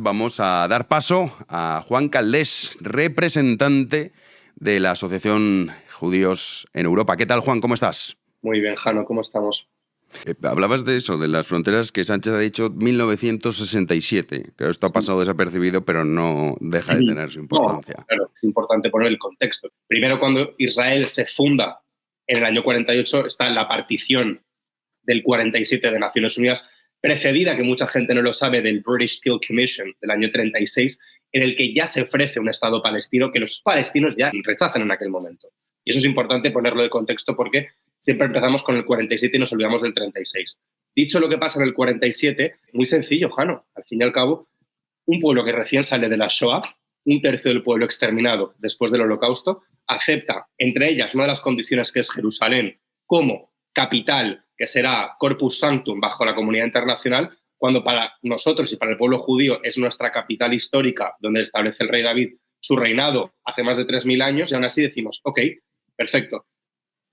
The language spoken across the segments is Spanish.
Vamos a dar paso a Juan Caldés, representante de la Asociación Judíos en Europa. ¿Qué tal, Juan? ¿Cómo estás? Muy bien, Jano, ¿cómo estamos? Hablabas de eso, de las fronteras que Sánchez ha dicho 1967. Claro, esto ha Sí. pasado desapercibido, pero no deja de tener su No, importancia. claro, es importante poner el contexto. Primero, cuando Israel se funda en el año 48, está la partición del 47 de Naciones Unidas, precedida, que mucha gente no lo sabe, del British Steel Commission del año 36, en el que ya se ofrece un Estado palestino que los palestinos ya rechazan en aquel momento. Y eso es importante ponerlo de contexto porque siempre empezamos con el 47 y nos olvidamos del 36. Dicho lo que pasa en el 47, muy sencillo, Jano. Al fin y al cabo, un pueblo que recién sale de la Shoah, un tercio del pueblo exterminado después del Holocausto, acepta, entre ellas, una de las condiciones que es Jerusalén como capital, que será Corpus Sanctum bajo la comunidad internacional, cuando para nosotros y para el pueblo judío es nuestra capital histórica, donde establece el rey David su reinado hace más de 3.000 años, y aún así decimos, ok, perfecto,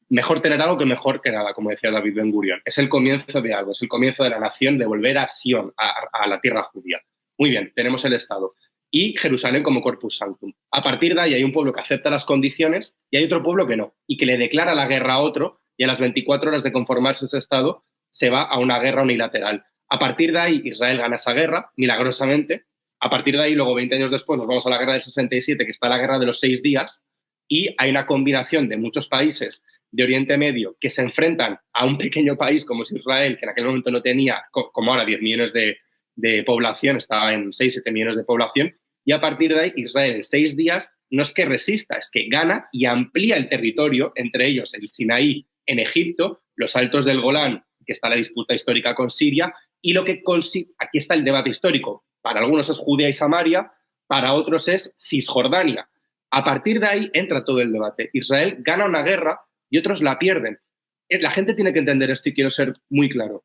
mejor tener algo que mejor que nada, como decía David Ben Gurion. Es el comienzo de algo, es el comienzo de la nación, de volver a Sion, a la tierra judía. Muy bien, tenemos el Estado. Y Jerusalén como Corpus Sanctum. A partir de ahí hay un pueblo que acepta las condiciones y hay otro pueblo que no, y que le declara la guerra a otro, y a las 24 horas de conformarse ese Estado se va a una guerra unilateral. A partir de ahí Israel gana esa guerra, milagrosamente. A partir de ahí, luego 20 años después, nos vamos a la guerra del 67, que está la guerra de los 6 días, y hay una combinación de muchos países de Oriente Medio que se enfrentan a un pequeño país como es Israel, que en aquel momento no tenía, como ahora, 10 millones de población, estaba en 6-7 millones de población, y a partir de ahí Israel en 6 días no es que resista, es que gana y amplía el territorio, entre ellos el Sinaí en Egipto, los altos del Golán, que está la disputa histórica con Siria, y lo que aquí está el debate histórico. Para algunos es Judea y Samaria, para otros es Cisjordania. A partir de ahí entra todo el debate. Israel gana una guerra y otros la pierden. La gente tiene que entender esto y quiero ser muy claro.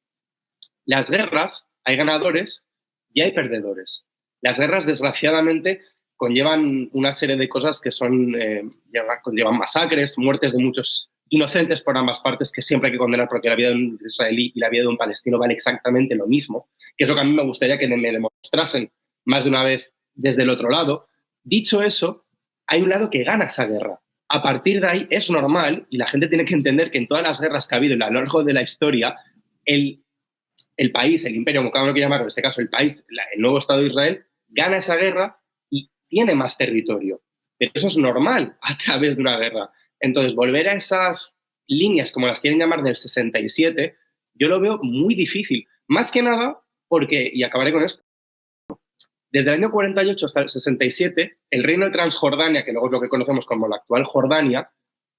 Las guerras, hay ganadores y hay perdedores. Las guerras, desgraciadamente, conllevan una serie de cosas que son, conllevan masacres, muertes de muchos inocentes por ambas partes, que siempre hay que condenar porque la vida de un israelí y la vida de un palestino vale exactamente lo mismo, que es lo que a mí me gustaría que me demostrasen más de una vez desde el otro lado. Dicho eso, hay un lado que gana esa guerra. A partir de ahí es normal, y la gente tiene que entender que en todas las guerras que ha habido a lo largo de la historia, el país, el imperio, como cada uno quiera llamarlo, en este caso el país, el nuevo Estado de Israel, gana esa guerra y tiene más territorio. Pero eso es normal a través de una guerra. Entonces, volver a esas líneas, como las quieren llamar, del 67, yo lo veo muy difícil. Más que nada porque, y acabaré con esto, desde el año 48 hasta el 67, el reino de Transjordania, que luego es lo que conocemos como la actual Jordania,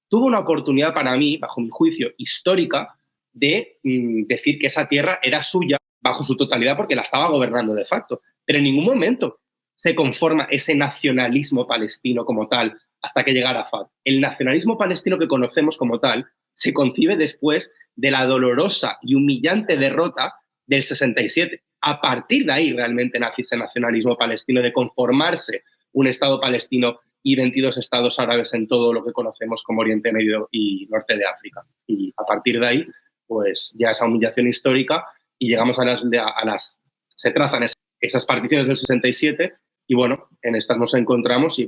tuvo una oportunidad para mí, bajo mi juicio, histórica, de decir que esa tierra era suya bajo su totalidad porque la estaba gobernando de facto. Pero en ningún momento se conforma ese nacionalismo palestino como tal hasta que llega Arafat. El nacionalismo palestino que conocemos como tal se concibe después de la dolorosa y humillante derrota del 67. A partir de ahí realmente nace ese nacionalismo palestino de conformarse un Estado palestino y 22 estados árabes en todo lo que conocemos como Oriente Medio y Norte de África. Y a partir de ahí, pues ya esa humillación histórica y llegamos se trazan esas particiones del 67 y bueno, en estas nos encontramos y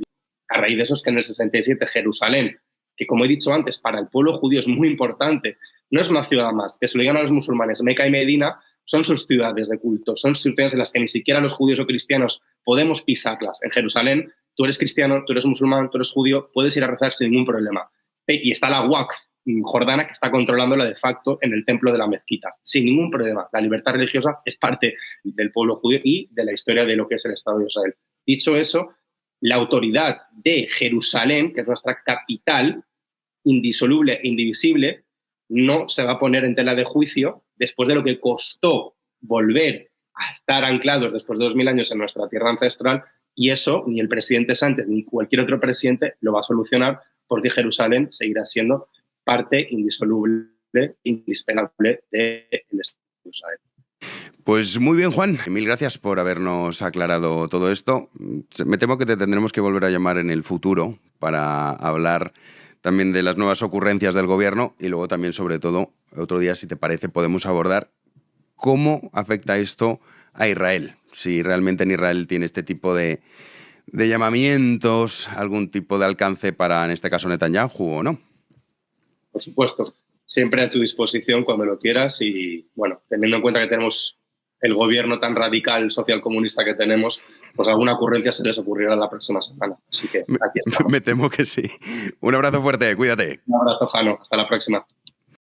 a raíz de eso es que en el 67 Jerusalén, que como he dicho antes, para el pueblo judío es muy importante, no es una ciudad más, que se lo digan a los musulmanes, Meca y Medina son sus ciudades de culto, son sus ciudades en las que ni siquiera los judíos o cristianos podemos pisarlas. En Jerusalén, tú eres cristiano, tú eres musulmán, tú eres judío, puedes ir a rezar sin ningún problema. Y está la Waqf jordana que está controlándola de facto en el templo de la mezquita, sin ningún problema. La libertad religiosa es parte del pueblo judío y de la historia de lo que es el Estado de Israel. Dicho eso, la autoridad de Jerusalén, que es nuestra capital indisoluble e indivisible, no se va a poner en tela de juicio después de lo que costó volver a estar anclados después de 2000 años en nuestra tierra ancestral, y eso ni el presidente Sánchez ni cualquier otro presidente lo va a solucionar porque Jerusalén seguirá siendo parte indisoluble, indispensable del Estado de Israel. Pues muy bien, Juan. Mil gracias por habernos aclarado todo esto. Me temo que te tendremos que volver a llamar en el futuro para hablar también de las nuevas ocurrencias del gobierno y luego también, sobre todo, otro día, si te parece, podemos abordar cómo afecta esto a Israel, si realmente en Israel tiene este tipo de llamamientos, algún tipo de alcance para, en este caso, Netanyahu o no. Por supuesto, siempre a tu disposición cuando lo quieras y, bueno, teniendo en cuenta que tenemos el gobierno tan radical socialcomunista que tenemos, pues alguna ocurrencia se les ocurrirá la próxima semana. Así que aquí estamos. Me temo que sí. Un abrazo fuerte, cuídate. Un abrazo, Jano. Hasta la próxima.